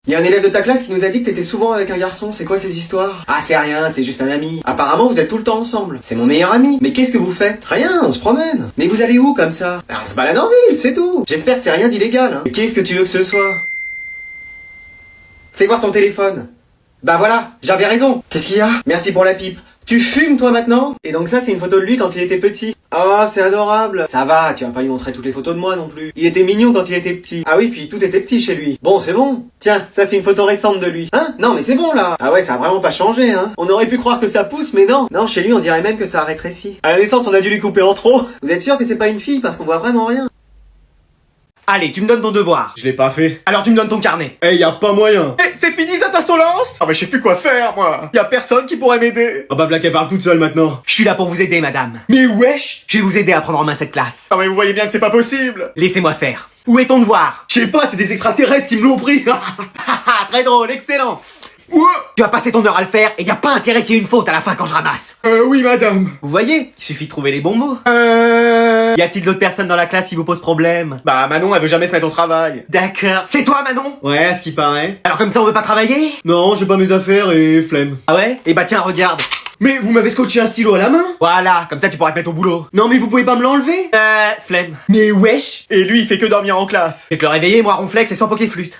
Il y a un élève de ta classe qui nous a dit que t'étais souvent avec un garçon, c'est quoi ces histoires? Ah c'est rien, c'est juste un ami. Apparemment vous êtes tout le temps ensemble. C'est mon meilleur ami. Mais qu'est-ce que vous faites? Rien, on se promène. Mais vous allez où comme ça? On se balade en ville, c'est tout. J'espère que c'est rien d'illégal, hein. Qu'est-ce que tu veux que ce soit? Fais voir ton téléphone. Bah voilà, j'avais raison. Qu'est-ce qu'il y a? Merci pour la pipe. Tu fumes toi maintenant? Et donc ça c'est une photo de lui quand il était petit. Oh c'est adorable. Ça va, tu vas pas lui montrer toutes les photos de moi non plus. Il était mignon quand il était petit. Ah oui, puis tout était petit chez lui. Bon c'est bon. Tiens, ça c'est une photo récente de lui. Hein? Non mais c'est bon là. Ah ouais, ça a vraiment pas changé hein. On aurait pu croire que ça pousse mais non. Non, chez lui on dirait même que ça a rétréci. À la naissance on a dû lui couper en trop. Vous êtes sûr que c'est pas une fille parce qu'on voit vraiment rien? Allez, tu me donnes ton devoir. Je l'ai pas fait. Alors tu me donnes ton carnet. Eh, y a pas moyen. Eh, c'est fini cette insolence. Ah mais je sais plus quoi faire moi. Y a personne qui pourrait m'aider. Ah bah Black elle parle toute seule maintenant. Je suis là pour vous aider madame. Mais wesh. Je vais vous aider à prendre en main cette classe. Ah mais vous voyez bien que c'est pas possible. Laissez-moi faire. Où est ton devoir? Je sais pas, c'est des extraterrestres qui me l'ont pris. Haha, très drôle, excellent. Ouais. Tu vas passer ton heure à le faire et y a pas intérêt qu'il y ait une faute à la fin quand je ramasse. Oui madame. Vous voyez, il suffit de trouver les bons mots. Y a-t-il d'autres personnes dans la classe qui vous posent problème? Bah Manon elle veut jamais se mettre au travail. D'accord. C'est toi Manon? Ouais, à ce qui paraît. Alors comme ça on veut pas travailler? Non, j'ai pas mes affaires et flemme. Ah ouais? Eh bah tiens, regarde. Mais vous m'avez scotché un stylo à la main. Voilà, comme ça tu pourras te mettre au boulot. Non mais vous pouvez pas me l'enlever. Flemme. Mais wesh. Et lui il fait que dormir en classe. Je vais te le réveiller, moi ronflex et sans flûte.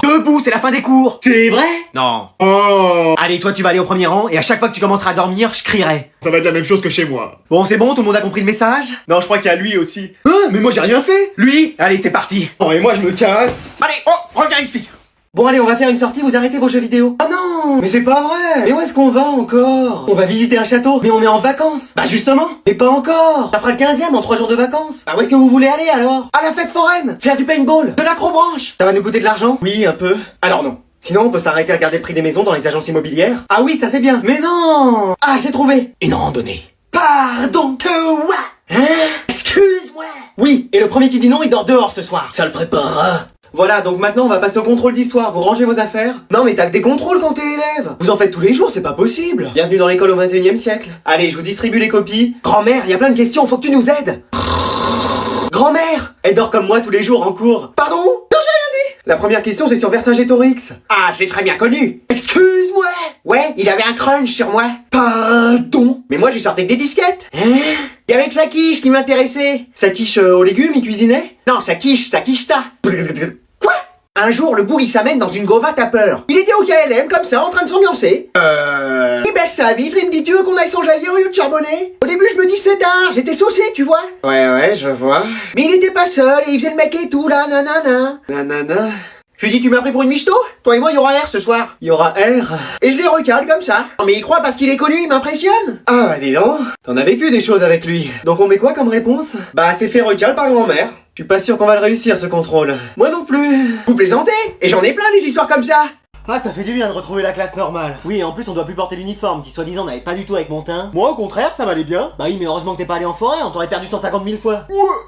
Debout, c'est la fin des cours. C'est vrai? Non. Oh. Allez, toi tu vas aller au premier rang et à chaque fois que tu commenceras à dormir, je crierai. Ça va être la même chose que chez moi. Bon, c'est bon, tout le monde a compris le message? Non, je crois qu'il y a lui aussi. Mais moi j'ai rien fait. Lui? Allez, c'est parti. Oh et moi je me casse. Allez, oh, reviens ici. Bon allez, on va faire une sortie, vous arrêtez vos jeux vidéo. Ah non, mais c'est pas vrai. Mais où est-ce qu'on va encore? On va visiter un château, mais on est en vacances. Bah justement, mais pas encore. Ça fera le 15e en 3 jours de vacances. Bah où est-ce que vous voulez aller alors? À la fête foraine, faire du paintball, de l'acrobranche. Ça va nous coûter de l'argent? Oui, un peu. Alors non. Sinon, on peut s'arrêter à regarder le prix des maisons dans les agences immobilières. Ah oui, ça c'est bien. Mais non. Ah, j'ai trouvé. Une randonnée. Pardon, que quoi? Hein? Excuse-moi. Oui, et le premier qui dit non, il dort dehors ce soir. Ça le préparera. Voilà, donc maintenant on va passer au contrôle d'histoire. Vous rangez vos affaires? Non mais t'as que des contrôles quand t'es élève. Vous en faites tous les jours, c'est pas possible. Bienvenue dans l'école au 21e siècle. Allez, je vous distribue les copies. Grand-mère, y a plein de questions, faut que tu nous aides. Grand-mère, elle dort comme moi tous les jours en cours. Pardon? Non, j'ai rien dit. La première question c'est sur Vercingétorix. Ah, je l'ai très bien connu. Excuse-moi. Ouais, il avait un crunch sur moi. Pardon? Mais moi je lui sortais que des disquettes. Hein? Il y avait que sa quiche qui m'intéressait. Sa quiche aux légumes, il cuisinait? Non, sa quiche ta. Quoi? Un jour, le bourg il s'amène dans une gova à peur. Il était au KLM comme ça, en train de s'ambiancer. Il baisse sa vitre, il me dit tu veux qu'on aille s'enjailler au lieu de charbonner? Au début je me dis c'est tard, j'étais saucé tu vois. Ouais, je vois. Mais il était pas seul et il faisait le mec et tout là, nanana. Nanana. Je lui dis tu m'as pris pour une michto? Toi et moi il y aura R ce soir. Il y aura R. Et je les recale comme ça. Non mais il croit parce qu'il est connu, il m'impressionne. Ah bah dis donc. T'en as vécu des choses avec lui. Donc on met quoi comme réponse? Bah c'est fait recal par grand-mère. Je suis pas sûr qu'on va le réussir ce contrôle. Moi non plus. Vous plaisantez? Et j'en ai plein des histoires comme ça. Ah, ça fait du bien de retrouver la classe normale. Oui, et en plus on doit plus porter l'uniforme qui soi-disant n'allait pas du tout avec mon teint. Moi au contraire, ça m'allait bien. Bah oui, mais heureusement que t'es pas allé en forêt, on t'aurait perdu 150 000 fois.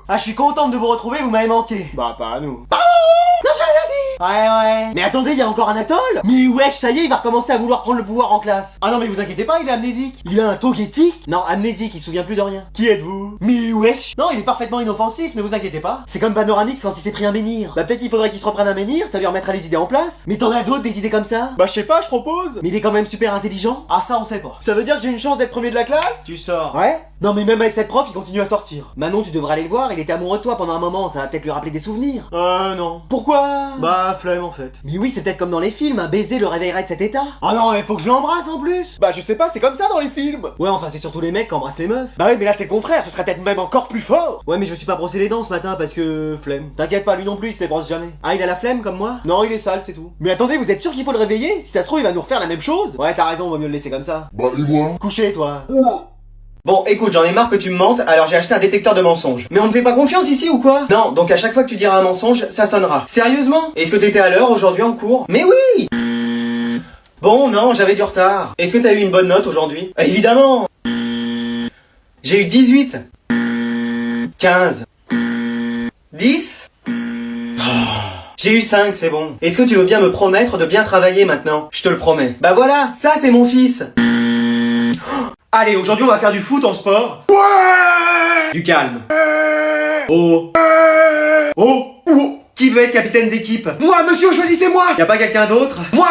Ah, je suis contente de vous retrouver, vous m'avez manqué. Bah pas à nous. Non, j'ai rien dit. Ouais. Mais attendez, il y a encore un atoll. Mais wesh, ça y est, il va recommencer à vouloir prendre le pouvoir en classe. Ah non, mais vous inquiétez pas, il est amnésique. Il a un togetic? Non, amnésique, il se souvient plus de rien. Qui êtes-vous? Mais wesh. Non, il est parfaitement inoffensif, ne vous inquiétez pas. C'est comme Panoramix quand il s'est pris un menhir. Bah peut-être qu'il faudrait qu'il se reprenne un menhir, ça lui remettra les idées en place. Mais t'en as d'autres des idées comme ça? Bah je sais pas, je propose. Mais il est quand même super intelligent. Ah ça on sait pas. Ça veut dire que j'ai une chance d'être premier de la classe? Tu sors. Ouais? Non mais même avec cette prof, il continue à sortir. Manon, tu devrais aller le voir, il était amoureux de toi pendant un moment, ça va peut-être lui rappeler des souvenirs. Non. Pourquoi? Bah flemme en fait. Mais oui, c'est peut-être comme dans les films, un baiser le réveillerait de cet état. Ah non, il faut que je l'embrasse en plus. Bah je sais pas, c'est comme ça dans les films. Ouais, enfin c'est surtout les mecs qui embrassent les meufs. Bah oui, mais là c'est le contraire, ce serait peut-être même encore plus fort. Ouais, mais je me suis pas brossé les dents ce matin parce que flemme. T'inquiète pas, lui non plus, il se les brosse jamais. Ah, il a la flemme comme moi? Non, il est sale, c'est tout. Mais attendez, vous êtes sûr qu'il faut le réveiller? Si ça se trouve, il va nous refaire la même chose. Ouais, t'as raison, vaut mieux le laisser comme ça. Bah et moi? Couché, toi. Bon, écoute, j'en ai marre que tu me mentes, alors j'ai acheté un détecteur de mensonges. Mais on ne fait pas confiance ici ou quoi? Non, donc à chaque fois que tu diras un mensonge, ça sonnera. Sérieusement? Est-ce que t'étais à l'heure aujourd'hui en cours? Mais oui! Bon, non, j'avais du retard. Est-ce que t'as eu une bonne note aujourd'hui? Évidemment! J'ai eu 18. 15. 10. J'ai eu 5, c'est bon. Est-ce que tu veux bien me promettre de bien travailler maintenant? Je te le promets. Bah voilà, ça c'est mon fils. Allez, aujourd'hui on va faire du foot en sport. Ouais. Du calme. Oh. Qui veut être capitaine d'équipe? Moi, monsieur, choisissez-moi! Y a pas quelqu'un d'autre? Moi!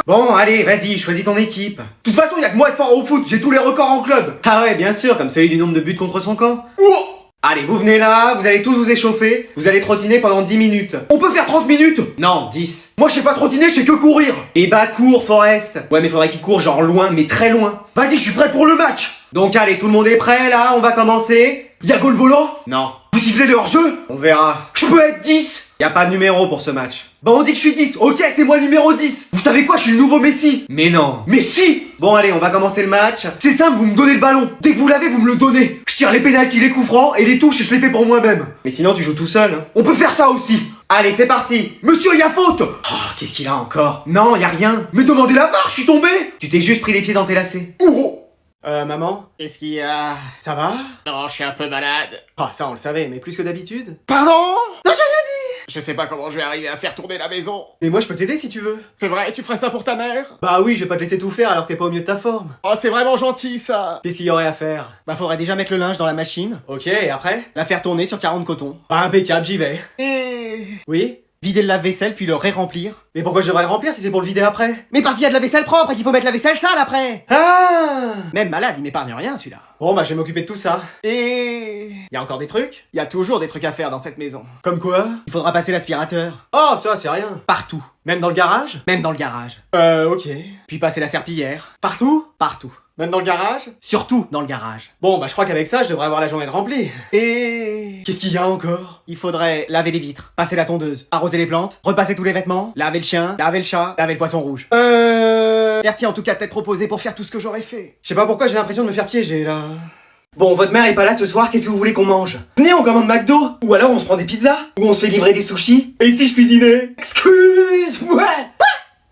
Bon, allez, vas-y, choisis ton équipe. De toute façon, y a que moi de fort au foot, j'ai tous les records en club. Ah ouais, bien sûr, comme celui du nombre de buts contre son camp. Oh, allez, vous venez là, vous allez tous vous échauffer, vous allez trottiner pendant 10 minutes. On peut faire 30 minutes? Non, 10. Moi, je sais pas trottiner, je sais que courir. Eh bah, cours, Forest. Ouais, mais faudrait qu'il court genre loin, mais très loin. Vas-y, je suis prêt pour le match. Donc, allez, tout le monde est prêt, là, on va commencer. Y'a goal volant? Non. Vous sifflez le hors-jeu? On verra. Je peux être 10? Y a pas de numéro pour ce match. Bah on dit que je suis 10, ok c'est moi le numéro 10. Vous savez quoi, je suis le nouveau Messi. Mais non. Mais si. Bon allez, on va commencer le match. C'est simple, vous me donnez le ballon. Dès que vous l'avez, vous me le donnez. Je tire les pénaltys, les coups francs et les touches et je les fais pour moi-même. Mais sinon tu joues tout seul. Hein. On peut faire ça aussi. Allez, c'est parti. Monsieur, y a faute. Oh, qu'est-ce qu'il a encore? Non, y a rien. Mais demandez la VAR, je suis tombé. Tu t'es juste pris les pieds dans tes lacets. Oh. Maman? Qu'est-ce qu'il y a? Ça va? Non, je suis un peu malade. Ah, ça on le savait, mais plus que d'habitude. Pardon? Non, j'ai rien dit. Je sais pas comment je vais arriver à faire tourner la maison. Mais moi je peux t'aider si tu veux. C'est vrai, tu ferais ça pour ta mère? Bah oui, je vais pas te laisser tout faire alors que t'es pas au mieux de ta forme. Oh, c'est vraiment gentil ça. Qu'est-ce qu'il y aurait à faire? Bah faudrait déjà mettre le linge dans la machine, Ok, et après? la faire tourner sur 40 cotons. Bah impeccable, j'y vais. Et... Oui? vider le lave-vaisselle puis le ré-remplir. Mais pourquoi je devrais le remplir si c'est pour le vider après? Mais parce qu'il y a de la vaisselle propre et qu'il faut mettre la vaisselle sale après. Ah! Même malade, il m'épargne rien celui-là. Bon bah je vais m'occuper de tout ça. Et... Y a encore des trucs? il y a toujours des trucs à faire dans cette maison. Comme quoi? Il faudra passer l'aspirateur. Oh, ça c'est rien. Partout. Même dans le garage? Même dans le garage. Ok. Puis passer la serpillière. Partout? Partout. Même dans le garage? Surtout dans le garage. Bon bah je crois qu'avec ça je devrais avoir la journée de remplie. Et... Qu'est-ce qu'il y a encore? il faudrait laver les vitres, passer la tondeuse, arroser les plantes, repasser tous les vêtements, laver le chien, laver le chat, laver le poisson rouge. Merci en tout cas de t'être proposé pour faire tout ce que j'aurais fait. Je sais pas pourquoi j'ai l'impression de me faire piéger là. Bon, votre mère est pas là ce soir, qu'est-ce que vous voulez qu'on mange? Venez, on commande McDo. Ou alors on se prend des pizzas. Ou on se fait livrer des sushis. Et si je cuisinais? Excuse-moi.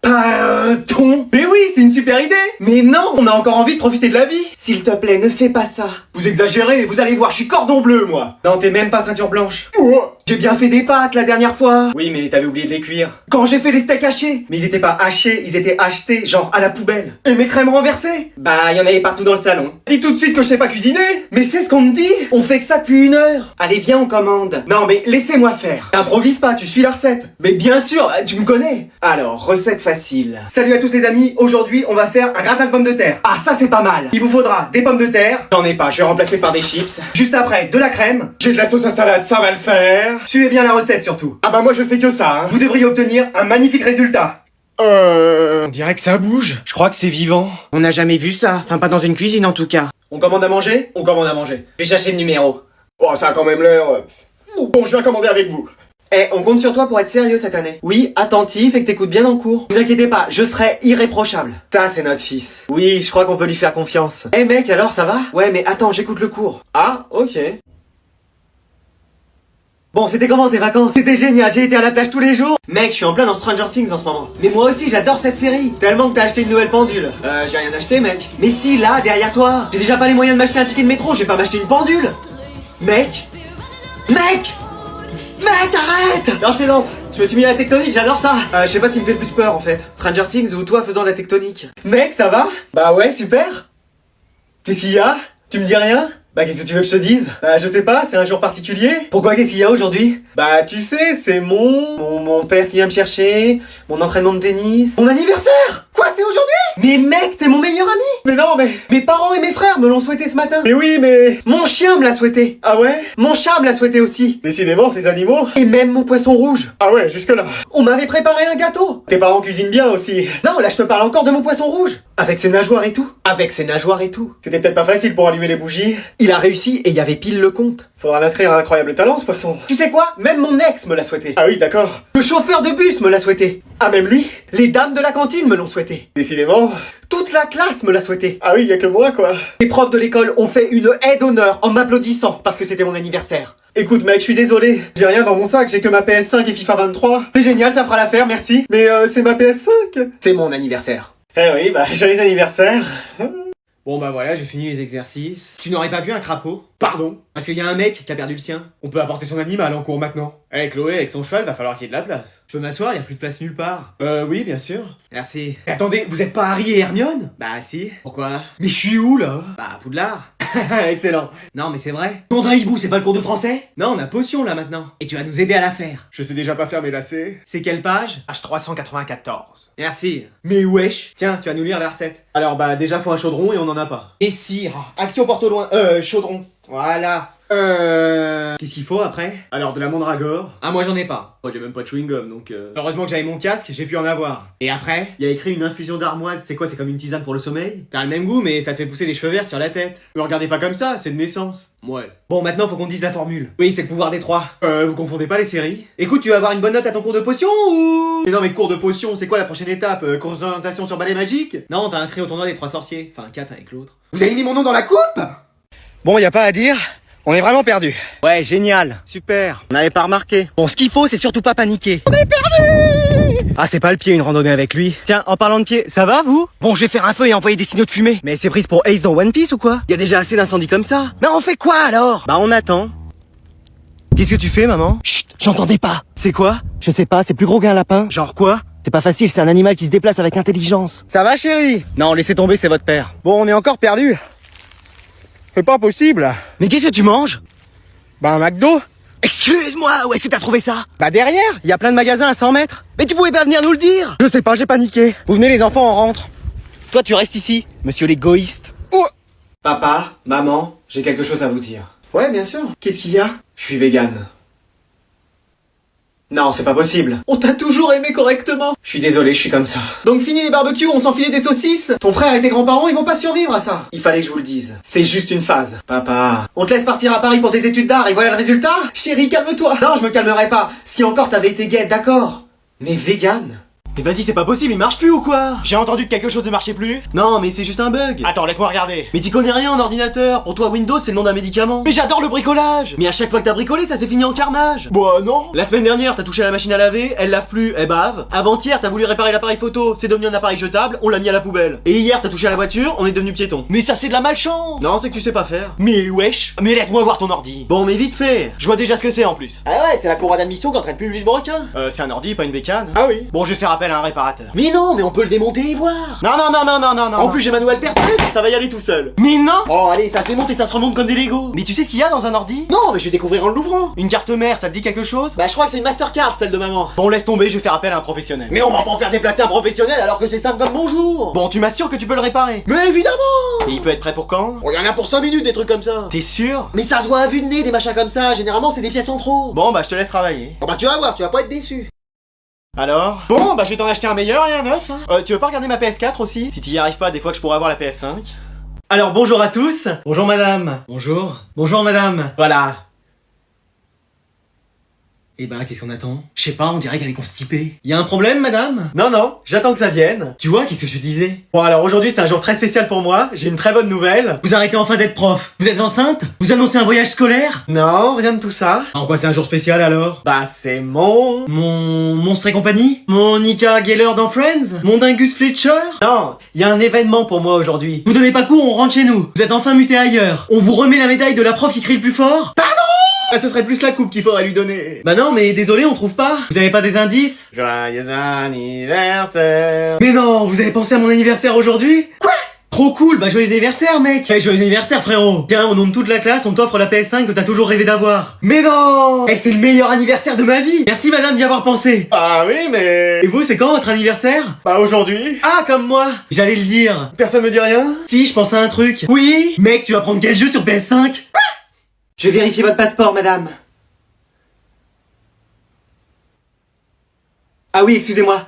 Pardon. Mais oui, c'est une super idée. Mais non, on a encore envie de profiter de la vie. S'il te plaît, ne fais pas ça. Vous exagérez, vous allez voir, je suis cordon bleu, moi. Non, t'es même pas ceinture blanche. J'ai bien fait des pâtes la dernière fois. Oui, mais t'avais oublié de les cuire. Quand j'ai fait les steaks hachés. Mais ils étaient pas hachés, ils étaient achetés, genre à la poubelle. Et mes crèmes renversées. Bah, il y en avait partout dans le salon. Dis tout de suite que je sais pas cuisiner. Mais c'est ce qu'on me dit. On fait que ça depuis 1 heure. Allez, viens, on commande. Non, mais laissez-moi faire. Improvise pas, tu suis la recette. Mais bien sûr, tu me connais. Alors, recette facile. Salut à tous les amis, aujourd'hui on va faire un gratin de pommes de terre. Ah, ça c'est pas mal. Il vous faudra des pommes de terre. J'en ai pas, je vais remplacer par des chips. Juste après, de la crème. J'ai de la sauce à salade, ça va le faire. Suivez bien la recette surtout. Ah bah moi je fais que ça, hein. Vous devriez obtenir un magnifique résultat. On dirait que ça bouge. Je crois que c'est vivant. On n'a jamais vu ça, enfin pas dans une cuisine en tout cas. On commande à manger? On commande à manger. Je vais chercher le numéro. Oh, ça a quand même l'air... Bon, je viens commander avec vous. Eh, on compte sur toi pour être sérieux cette année. Oui, attentif et que t'écoutes bien en cours. Vous inquiétez pas, je serai irréprochable. Ça, c'est notre fils. Oui, je crois qu'on peut lui faire confiance. Eh mec, alors ça va? Ouais, mais attends, j'écoute le cours. Ah, ok. Bon, c'était comment tes vacances? C'était génial, j'ai été à la plage tous les jours. Mec, je suis en plein dans Stranger Things en ce moment. Mais moi aussi, j'adore cette série. Tellement que t'as acheté une nouvelle pendule. J'ai rien acheté, mec. Mais si, là, derrière toi. J'ai déjà pas les moyens de m'acheter un ticket de métro, je vais pas m'acheter une pendule. Mec! Mec! Mec, arrête! Non, je plaisante. Je me suis mis à la tectonique, j'adore ça. Je sais pas ce qui me fait le plus peur en fait. Stranger Things ou toi faisant de la tectonique. Mec, ça va? Bah ouais, super. Qu'est-ce qu'il y a? Tu me dis rien? Bah qu'est-ce que tu veux que je te dise? Bah je sais pas, c'est un jour particulier. Pourquoi, qu'est-ce qu'il y a aujourd'hui? Bah tu sais, c'est mon père qui vient me chercher, mon entraînement de tennis. Mon anniversaire! Quoi, c'est aujourd'hui? Mais mec, t'es mon meilleur ami! Mais non, mais mes parents et mes frères me l'ont souhaité ce matin. Mais oui, mais mon chien me l'a souhaité. Ah ouais? Mon chat me l'a souhaité aussi. Décidément, ces animaux... Et même mon poisson rouge. Ah ouais, jusque là. On m'avait préparé un gâteau. Tes parents cuisinent bien aussi. Non, là je te parle encore de mon poisson rouge. Avec ses nageoires et tout. Avec ses nageoires et tout. C'était peut-être pas facile pour allumer les bougies. Il a réussi et il y avait pile le compte. Faudra l'inscrire à un incroyable talent, ce poisson. Tu sais quoi? Même mon ex me l'a souhaité. Ah oui, d'accord. Le chauffeur de bus me l'a souhaité. Ah, même lui? Les dames de la cantine me l'ont souhaité. Décidément. Toute la classe me l'a souhaité. Ah oui, y a que moi, quoi. Les profs de l'école ont fait une aide d'honneur en m'applaudissant parce que c'était mon anniversaire. Écoute mec, je suis désolé. J'ai rien dans mon sac, j'ai que ma PS5 et FIFA 23. C'est génial, ça fera l'affaire, merci. Mais c'est ma PS5. C'est mon anniversaire. Eh oui, bah joyeux anniversaire. Bon bah voilà, j'ai fini les exercices. Tu n'aurais pas vu un crapaud? Pardon? Parce qu'il y a un mec qui a perdu le sien. On peut apporter son animal en cours maintenant. Eh Chloé, avec son cheval, va falloir qu'il y ait de la place. Je peux m'asseoir, y a plus de place nulle part. Oui, bien sûr. Merci. Mais attendez, vous êtes pas Harry et Hermione? Bah si. Pourquoi? Mais je suis où là? Bah Poudlard. Excellent. Non mais c'est vrai. Ton hibou, c'est pas le cours de français? Non, on a potion là maintenant. Et tu vas nous aider à la faire. Je sais déjà pas faire mes lacets. C'est quelle page? Page 394. Merci. Mais wesh. Tiens, tu vas nous lire la recette. Alors bah déjà faut un chaudron et on en a pas. Et cire. Action porte au loin. Chaudron. Voilà. Qu'est-ce qu'il faut après? Alors de la mandragore. Ah moi j'en ai pas. Moi j'ai même pas de chewing gum donc Heureusement que j'avais mon casque, j'ai pu en avoir. Et après? Il y a écrit une infusion d'armoise, c'est quoi? C'est comme une tisane pour le sommeil? T'as le même goût mais ça te fait pousser des cheveux verts sur la tête. Me regardez pas comme ça, c'est de naissance. Ouais. Bon maintenant faut qu'on dise la formule. Oui c'est le pouvoir des trois. Vous confondez pas les séries? Écoute, tu vas avoir une bonne note à ton cours de potion ou? Mais non mais cours de potion, c'est quoi la prochaine étape? Cours d'orientation sur balai magique? Non, t'as inscrit au tournoi des 3 sorciers. Enfin 4 avec l'autre. Vous avez mis mon nom dans la coupe? Bon, y a pas à dire. On est vraiment perdu. Ouais, génial. Super. On n'avait pas remarqué. Bon, ce qu'il faut, c'est surtout pas paniquer. On est perdu. Ah, c'est pas le pied une randonnée avec lui. Tiens, en parlant de pied, ça va vous? Bon, je vais faire un feu et envoyer des signaux de fumée. Mais c'est prise pour Ace dans One Piece ou quoi? Y a déjà assez d'incendies comme ça. Mais on fait quoi alors? Bah on attend. Qu'est-ce que tu fais, maman? Chut, j'entendais pas. C'est quoi? Je sais pas, c'est plus gros qu'un lapin. Genre quoi? C'est pas facile, c'est un animal qui se déplace avec intelligence. Ça va, chérie? Non, laissez tomber, c'est votre père. Bon, on est encore perdu. C'est pas possible. Mais qu'est-ce que tu manges? Bah, un McDo? Excuse-moi, où est-ce que t'as trouvé ça? Bah, derrière, y a plein de magasins à 100 mètres. Mais tu pouvais pas venir nous le dire? Je sais pas, j'ai paniqué. Vous venez, les enfants, on rentre. Toi, tu restes ici, monsieur l'égoïste. Oh. Papa, maman, j'ai quelque chose à vous dire. Ouais, bien sûr. Qu'est-ce qu'il y a? Je suis vegan. Non, c'est pas possible. On t'a toujours aimé correctement. Je suis désolé, je suis comme ça. Donc fini les barbecues, on s'enfilait des saucisses. Ton frère et tes grands-parents, ils vont pas survivre à ça. Il fallait que je vous le dise. C'est juste une phase. Papa, on te laisse partir à Paris pour tes études d'art et voilà le résultat? Chérie, calme-toi. Non, je me calmerai pas. Si encore t'avais été gay, d'accord. Mais vegan? Mais vas-y, c'est pas possible, il marche plus ou quoi? J'ai entendu que quelque chose ne marchait plus. Non, mais c'est juste un bug. Attends, laisse-moi regarder. Mais t'y connais rien en ordinateur. Pour toi, Windows, c'est le nom d'un médicament. Mais j'adore le bricolage. Mais à chaque fois que t'as bricolé, ça s'est fini en carnage. Bah non. La semaine dernière, t'as touché à la machine à laver, elle lave plus, elle bave. Avant-hier, t'as voulu réparer l'appareil photo, c'est devenu un appareil jetable, on l'a mis à la poubelle. Et hier, t'as touché à la voiture, on est devenu piéton. Mais ça, c'est de la malchance. Non, c'est que tu sais pas faire. Mais wesh. Mais laisse-moi voir ton ordi. Bon, mais vite fait. Je vois déjà ce que c'est en plus. Ah ouais, c'est la courroie d'admission qui entraîne plus le requin. C'est un ordi, pas une bécane. Ah oui. Bon, je vais faire appel à un réparateur. Mais non, mais on peut le démonter et voir. Non. En plus, j'ai ma nouvelle personnelle, ça va y aller tout seul. Mais non. Oh, allez, ça se démonte et ça se remonte comme des Lego. Mais tu sais ce qu'il y a dans un ordi? Non, mais je vais découvrir en l'ouvrant. Une carte mère, ça te dit quelque chose? Bah, je crois que c'est une Mastercard, celle de maman. Bon, laisse tomber, je vais faire appel à un professionnel. Mais on va pas en faire déplacer un professionnel alors que c'est simple comme bonjour. Bon, tu m'assures que tu peux le réparer? Mais évidemment. Et il peut être prêt pour quand? Oh, y en a pour 5 minutes des trucs comme ça. T'es sûr? Mais ça se voit à vue de nez des machins comme ça. Généralement, c'est des pièces en trop. Bon, bah, je te laisse travailler. Bon, bah, tu vas voir, tu vas pas être déçu. Alors? Bon, bah je vais t'en acheter un meilleur et un neuf. Hein. Tu veux pas regarder ma PS4 aussi? Si t'y arrives pas, des fois que je pourrais avoir la PS5. Alors bonjour à tous. Bonjour madame. Bonjour. Bonjour madame. Voilà. Eh ben, qu'est-ce qu'on attend? Je sais pas, on dirait qu'elle est constipée. Y a un problème, madame? Non, j'attends que ça vienne. Tu vois, qu'est-ce que je te disais? Bon, alors aujourd'hui, c'est un jour très spécial pour moi. J'ai une très bonne nouvelle. Vous arrêtez enfin d'être prof. Vous êtes enceinte? Vous annoncez un voyage scolaire? Non, rien de tout ça. En quoi c'est un jour spécial alors? Bah, c'est mon Monstre et compagnie? Mon Nika Geller dans Friends? Mon Dingus Fletcher? Non, y a un événement pour moi aujourd'hui. Vous donnez pas cours, on rentre chez nous. Vous êtes enfin muté ailleurs. On vous remet la médaille de la prof qui crie le plus fort? Pardon! Ah, ce serait plus la coupe qu'il faudrait lui donner. Bah non, mais désolé, on trouve pas. Vous avez pas des indices? Joyeux anniversaire. Mais non, vous avez pensé à mon anniversaire aujourd'hui? Quoi? Trop cool, bah joyeux anniversaire mec. Hey, joyeux anniversaire frérot. Tiens, au nom de toute la classe, on t'offre la PS5 que t'as toujours rêvé d'avoir. Mais non. Eh, c'est le meilleur anniversaire de ma vie. Merci madame d'y avoir pensé. Ah oui, mais... Et vous, c'est quand votre anniversaire? Bah aujourd'hui. Ah, comme moi. J'allais le dire. Personne me dit rien? Si, je pense à un truc. Oui. Mec, tu vas prendre quel jeu sur PS5? Quoi? Je vais vérifier votre passeport, madame. Ah oui, excusez-moi.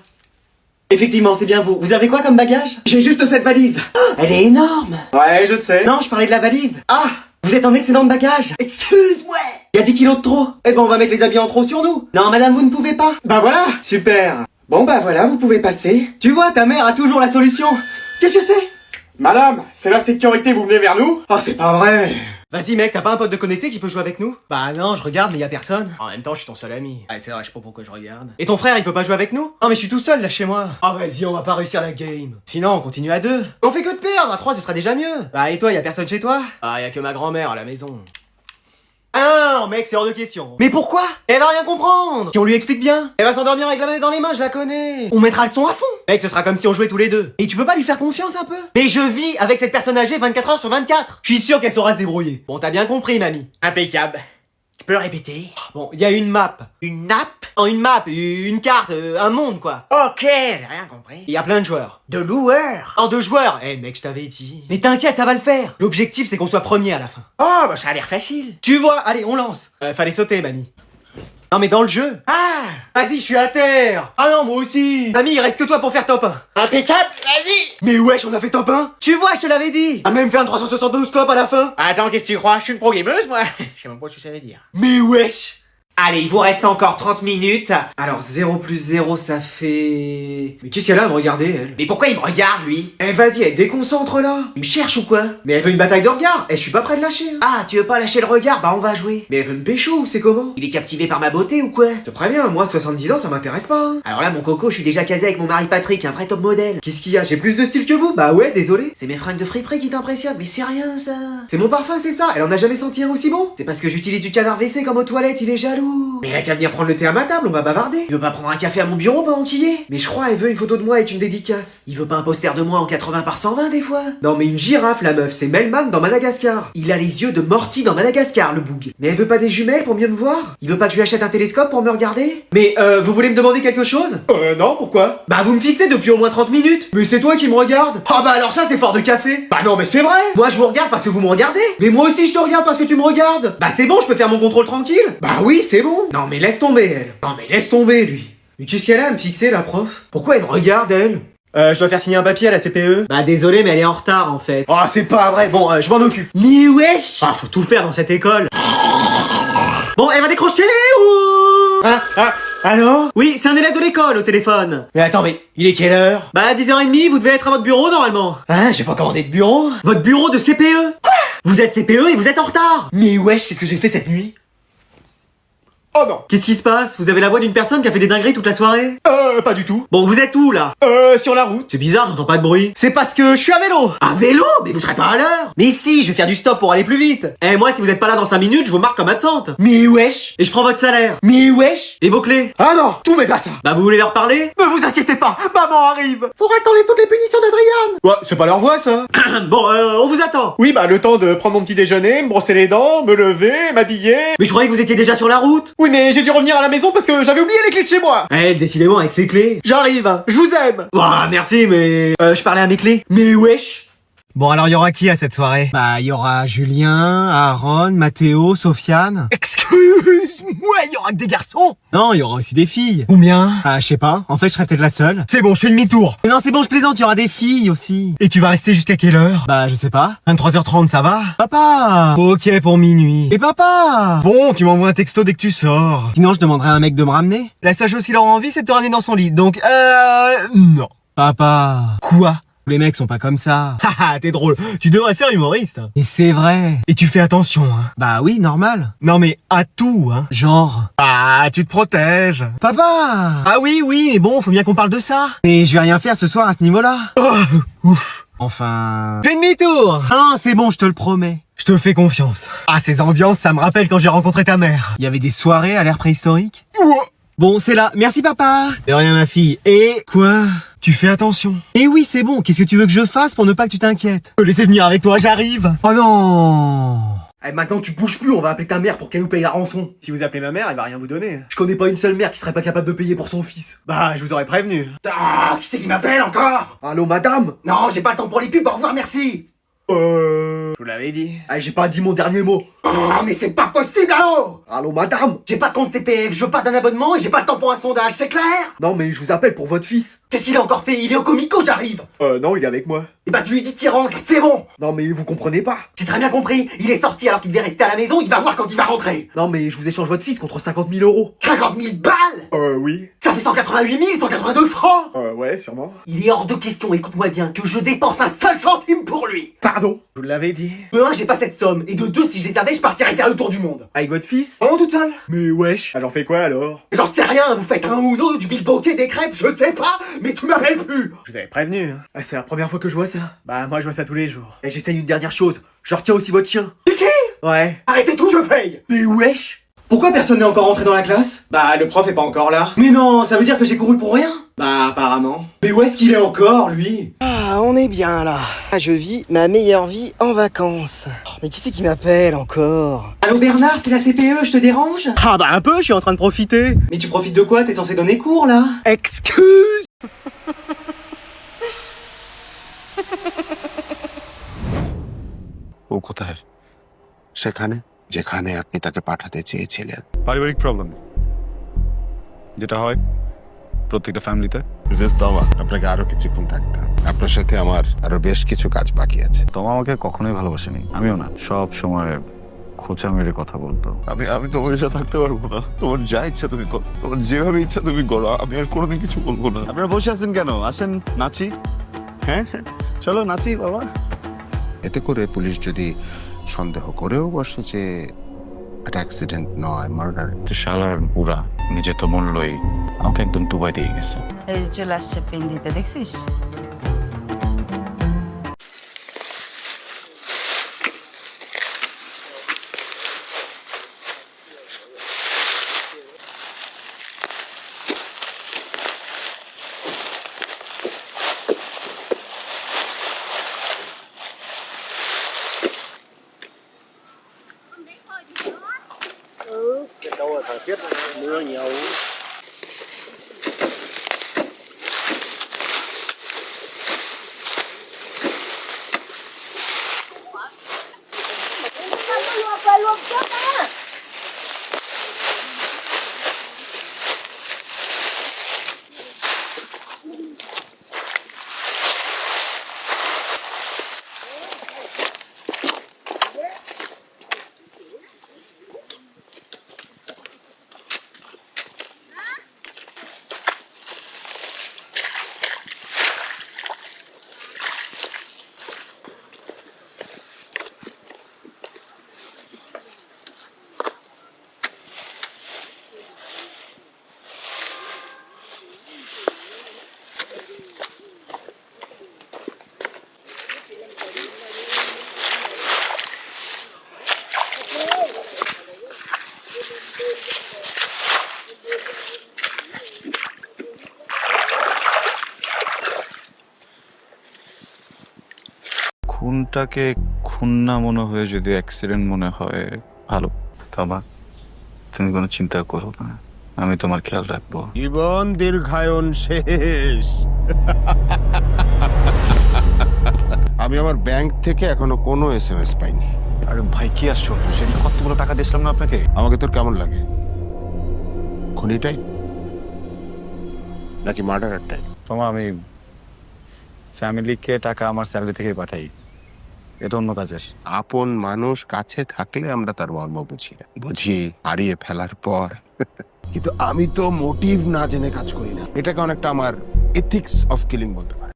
Effectivement, c'est bien vous. Vous avez quoi comme bagage? J'ai juste cette valise. Oh, elle est énorme. Ouais, je sais. Non, je parlais de la valise. Ah, vous êtes en excédent de bagage. Excuse-moi. Il y a 10 kilos de trop. Eh ben, on va mettre les habits en trop sur nous. Non, madame, vous ne pouvez pas. Bah voilà, super. Bon, bah voilà, vous pouvez passer. Tu vois, ta mère a toujours la solution. Qu'est-ce que c'est? Madame, c'est la sécurité, vous venez vers nous? Oh, c'est pas vrai. Vas-y mec, t'as pas un pote de connecté qui peut jouer avec nous? Bah non, je regarde mais y a personne. En même temps, je suis ton seul ami. Ah c'est vrai, je sais pas pourquoi je regarde. Et ton frère, il peut pas jouer avec nous? Non mais je suis tout seul là chez moi. Oh vas-y, on va pas réussir la game. Sinon, on continue à 2. On fait que de perdre, à 3 ce sera déjà mieux. Bah et toi, y a personne chez toi? Ah y a que ma grand-mère à la maison. Ah non, mec, c'est hors de question. Mais pourquoi? Elle va rien comprendre. Si on lui explique bien, elle va s'endormir avec la manette dans les mains, je la connais. On mettra le son à fond. Mec, ce sera comme si on jouait tous les deux. Et tu peux pas lui faire confiance un peu? Mais je vis avec cette personne âgée 24 heures sur 24. Je suis sûr qu'elle saura se débrouiller. Bon, t'as bien compris, mamie. Impeccable. Tu peux le répéter? Bon, il y a une map. Une nappe? Non, une map, une carte, un monde, quoi. Ok, j'ai rien compris. Il y a plein de joueurs. De loueur? En 2 joueurs. Eh mec, je t'avais dit. Mais t'inquiète, ça va le faire. L'objectif, c'est qu'on soit premier à la fin. Oh, bah ça a l'air facile. Tu vois, allez, on lance. Fallait sauter, mamie. Non mais dans le jeu. Ah! Vas-y, je suis à terre. Ah non, moi aussi. Mamie, il reste que toi pour faire top 1. Impeccable, vas-y! Mais wesh, on a fait top 1. Tu vois, je te l'avais dit. A même fait un 372 scope à la fin. Attends, qu'est-ce que tu crois? Je suis une pro-gameuse, moi? Je sais même pas ce que ça veut dire. Mais wesh. Allez, il vous reste encore 30 minutes. Alors 0 plus 0, ça fait... Mais qu'est-ce qu'elle a à me regarder, elle? Mais pourquoi il me regarde, lui? Eh vas-y, elle déconcentre là. Il me cherche ou quoi? Mais elle veut une bataille de regard. Eh, je suis pas prêt de lâcher. Hein. Ah, tu veux pas lâcher le regard? Bah on va jouer. Mais elle veut me pécho ou c'est comment? Il est captivé par ma beauté ou quoi? Je te préviens, moi 70 ans ça m'intéresse pas. Hein. Alors là, mon coco, je suis déjà casé avec mon mari Patrick, un vrai top modèle. Qu'est-ce qu'il y a? J'ai plus de style que vous? Bah ouais, désolé. C'est mes fringues de friperie qui t'impressionnent, mais c'est rien ça. C'est mon parfum, c'est ça? Elle en a jamais senti un aussi bon? C'est parce que j'utilise du canard WC comme aux toilettes, il est jaloux. Mais elle a qu'à venir Prendre le thé à ma table, on va bavarder. Il veut pas prendre un café à mon bureau pendant qu'il y est? Mais je crois elle veut une photo de moi avec une dédicace. Il veut pas un poster de moi en 80 par 120 des fois? Non mais une girafe la meuf, c'est Melman dans Madagascar. Il a les yeux de Morty dans Madagascar, le boug. Mais elle veut pas des jumelles pour mieux me voir? Il veut pas que je lui achète un télescope pour me regarder? Mais vous voulez me demander quelque chose? Non, pourquoi? Bah vous me fixez depuis au moins 30 minutes. Mais c'est toi qui me regarde. Ah bah alors ça c'est fort de café. Bah non, mais c'est vrai! Moi je vous regarde parce que vous me regardez. Mais moi aussi je te regarde parce que tu me regardes. Bah c'est bon, je peux faire mon contrôle tranquille. Bah oui, c'est bon. Non mais laisse tomber elle. Non mais laisse tomber lui. Mais qu'est-ce qu'elle a à me fixer la prof? Pourquoi elle me regarde elle? Je dois faire signer un papier à la CPE. Bah désolé, mais elle est en retard en fait. Oh, c'est pas vrai! Bon, je m'en occupe. Mais wesh! Ah, faut tout faire dans cette école. Bon, elle va décrocher ou... Allô? Oui, c'est un élève de l'école au téléphone. Mais attends, mais il est quelle heure? Bah 10h30, vous devez être à votre bureau normalement. Hein? J'ai pas commandé de bureau? Votre bureau de CPE. Quoi? Vous êtes CPE et vous êtes en retard. Mais wesh, qu'est-ce que j'ai fait cette nuit? Oh non! Qu'est-ce qui se passe? Vous avez la voix d'une personne qui a fait des dingueries toute la soirée? Pas du tout. Bon, vous êtes où là? Sur la route. C'est bizarre, j'entends pas de bruit. C'est parce que je suis à vélo. À vélo? Mais vous serez pas à l'heure. Mais si, je vais faire du stop pour aller plus vite. Eh, moi, si vous êtes pas là dans 5 minutes, je vous marque comme absente. Mais wesh! Et je prends votre salaire. Mais wesh! Et vos clés. Ah non! Tout mais pas ça! Bah, vous voulez leur parler? Ne vous inquiétez pas, maman arrive! Faudra t'enlever toutes les punitions d'Adriane! Ouais, c'est pas leur voix ça! Bon, on vous attend. Oui, bah le temps de prendre mon petit déjeuner, me brosser les dents, me lever, m'habiller. Mais je croyais que vous étiez déjà sur la route. Oui, mais j'ai dû revenir à la maison parce que j'avais oublié les clés de chez moi! Eh, décidément, avec ses clés. J'arrive, hein. Je vous aime! Ouah, merci, mais... je parlais à mes clés. Mais wesh! Bon, alors, il y aura qui à cette soirée? Bah, il y aura Julien, Aaron, Mathéo, Sofiane. Excuse-moi, il y aura que des garçons! Non, il y aura aussi des filles. Combien? Ah, je sais pas. En fait, je serai peut-être la seule. C'est bon, je fais demi-tour! Mais non, c'est bon, je plaisante, il y aura des filles aussi. Et tu vas rester jusqu'à quelle heure? Bah, je sais pas. 23h30, ça va? Papa! Ok pour minuit. Et papa! Bon, tu m'envoies un texto dès que tu sors. Sinon, je demanderai à un mec de me ramener. La seule chose qu'il aura envie, c'est de te ramener dans son lit, donc non. Papa! Quoi? Les mecs sont pas comme ça. Haha, t'es drôle. Tu devrais faire humoriste. Et c'est vrai. Et tu fais attention, hein. Bah oui, normal. Non mais à tout, hein. Genre... Ah, tu te protèges. Papa! Ah oui, mais bon, faut bien qu'on parle de ça. Mais je vais rien faire ce soir à ce niveau-là. Oh, ouf. Enfin... Fais demi-tour. Non, c'est bon, je te le promets. Je te fais confiance. Ah, ces ambiances, ça me rappelle quand j'ai rencontré ta mère. Il y avait des soirées à l'ère préhistorique. Ouah. Bon, c'est là. Merci, papa. De rien, ma fille. Et... Quoi? Tu fais attention. Eh oui, c'est bon. Qu'est-ce que tu veux que je fasse pour ne pas que tu t'inquiètes? Me laisser venir avec toi, j'arrive. Oh non! Eh, maintenant tu bouges plus, on va appeler ta mère pour qu'elle nous paye la rançon. Si vous appelez ma mère, elle va rien vous donner. Je connais pas une seule mère qui serait pas capable de payer pour son fils. Bah, je vous aurais prévenu. Ah, qui c'est qui m'appelle encore? Allô, madame? Non, j'ai pas le temps pour les pubs, au revoir, merci. Je vous l'avais dit. Ah, j'ai pas dit mon dernier mot. Oh, mais c'est pas possible, allô? Allô, madame? J'ai pas de compte CPF, je veux pas d'un abonnement et j'ai pas le temps pour un sondage, c'est clair? Non, mais je vous appelle pour votre fils. Qu'est-ce qu'il a encore fait? Il est au comico, j'arrive. Non, il est avec moi. Et bah tu lui dis qu'il rentre, c'est bon. Non, mais vous comprenez pas. J'ai très bien compris, il est sorti alors qu'il devait rester à la maison, il va voir quand il va rentrer. Non, mais je vous échange votre fils contre 50 000 euros. 50 000 balles? Oui. Ça fait 188 182 francs. Ouais, sûrement. Il est hors de question, écoute-moi bien, que je dépense un seul centime pour lui. Pardon? Je vous l'avais dit. De 1, j'ai pas cette somme, et de 2, si je les avais, je partirais faire le tour du monde. Avec votre fils? Vraiment toute seule? Mais wesh. Alors fait quoi alors? J'en sais rien, vous faites un Uno, du bilboquet, des crêpes, je ne sais pas, mais tu m'appelles plus. Je vous avais prévenu, hein. Ah, c'est la première fois que je vois ça. Bah, moi je vois ça tous les jours. Et j'essaye une dernière chose. Je retiens aussi votre chien. C'est qui? Ouais. Arrêtez tout, je paye. Mais wesh. Pourquoi personne n'est encore rentré dans la classe? Bah, le prof est pas encore là. Mais non, ça veut dire que j'ai couru pour rien? Bah, apparemment. Mais où est-ce qu'il est encore, lui? Ah, on est bien là. Je vis ma meilleure vie en vacances. Oh, mais qui c'est qui m'appelle encore? Allô Bernard, c'est la CPE, je te dérange? Ah bah un peu, je suis en train de profiter. Mais tu profites de quoi? T'es censé donner cours, là? Excuse. ও কোথায়? সেখানে যেখানে আপনি তাকে পাঠাতে চেয়েছিলেন। পারিবারিক প্রবলেম যেটা হয় প্রত্যেকটা ফ্যামিলিতে। মিসেস তমা, আপনাকে আরো কিছুক্ষণ থাকতে হবে। আপনার সাথে আমার আরো বেশ কিছু কাজ বাকি আছে। তোমা আমাকে কখনোই ভালোবাসেনি, আমিও না। সব সময় খোঁচা মেরে কথা বলতো। আমি তোমার সাথে থাকতে পারবো না। তোমার যা ইচ্ছা তুমি করো, তোমার যেভাবে ইচ্ছা তুমি করো, আমি আর কোনোদিন কিছু বলবো না। আপনারা বসে আছেন কেন? আসেন নাচি। হ্যাঁ চলো নাচি বাবা। এতে করে পুলিশ যদি সন্দেহ করেও বসে যে এটা অ্যাক্সিডেন্ট নয়, মার্ডার। শালার পুরা নিজে তো মূল্যই আমাকে একদম ডুবাই দিয়ে গেছে। এই যে চলে আসছে পেন দিতে, দেখছিস? খুনটাকে খুন না মনে হয়ে যদি অ্যাক্সিডেন্ট মনে হয় ভালো। তবা তুমি কোনো চিন্তা করো না, আমি তোমার খেয়াল রাখবো। জীবন দীর্ঘায়ন শেষ। আমি আমার ব্যাংক থেকে এখনো কোনো SMS পাইনি। আরে ভাই কি আশ্চর্য, সেদিন কতগুলো টাকা দিয়েছিলাম না আপনাকে। আমাকে তোর কেমন লাগে? খুনিটাই নাকি মার্ডারারটাই? তোমার আমি ফ্যামিলিকে টাকা আমার স্যালারি থেকে পাঠাই, এটা অন্য কাজের। আপন মানুষ কাছে থাকলে আমরা তার মর্ম বুঝি না, বুঝি হারিয়ে ফেলার পর। কিন্তু আমি তো মোটিভ না জেনে কাজ করি না, এটাকে অনেকটা আমার এথিক্স অফ কিলিং বলতে পারে।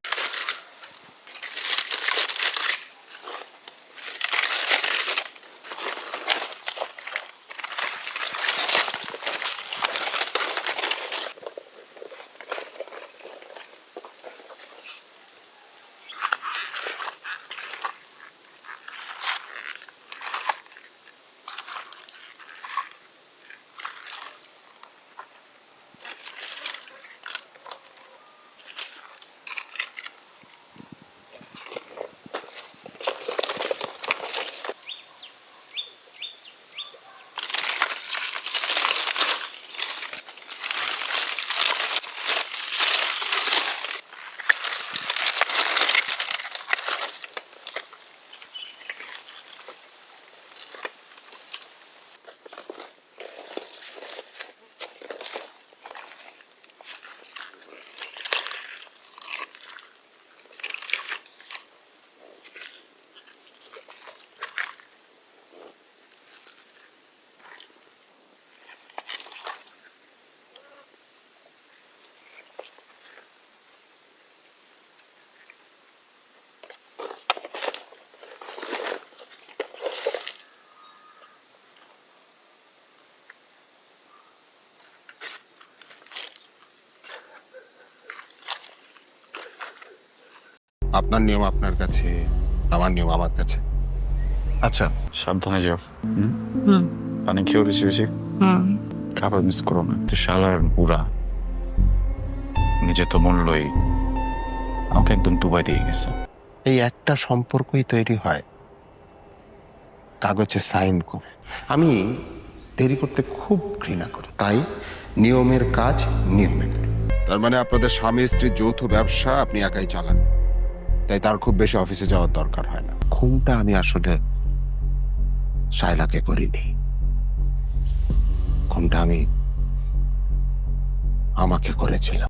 আপনার নিয়ম আপনার কাছে, আমার নিয়ম আমার কাছে। আচ্ছা সাবধানে যাও পানি খেয়েও বেশি বেশি খাবার মিস করো না তো শালার বুড়া নিজে তো মূল্যই আমাকে একদম ডুবাই দিয়ে গেছে। এই একটা সম্পর্কই তৈরি হয় কাগজে সাইন করে। আমি দেরি করতে খুব ঘৃণা করি, তাই নিয়মের কাজ নিয়মে করি। তার মানে আপনাদের স্বামী স্ত্রীর যৌথ ব্যবসা আপনি একাই চালান, তাই তার খুব বেশি অফিসে যাওয়ার দরকার হয় না। খুনটা আমি আসলে শায়লাকে করিনি, খুনটা আমি আমাকে করেছিলাম।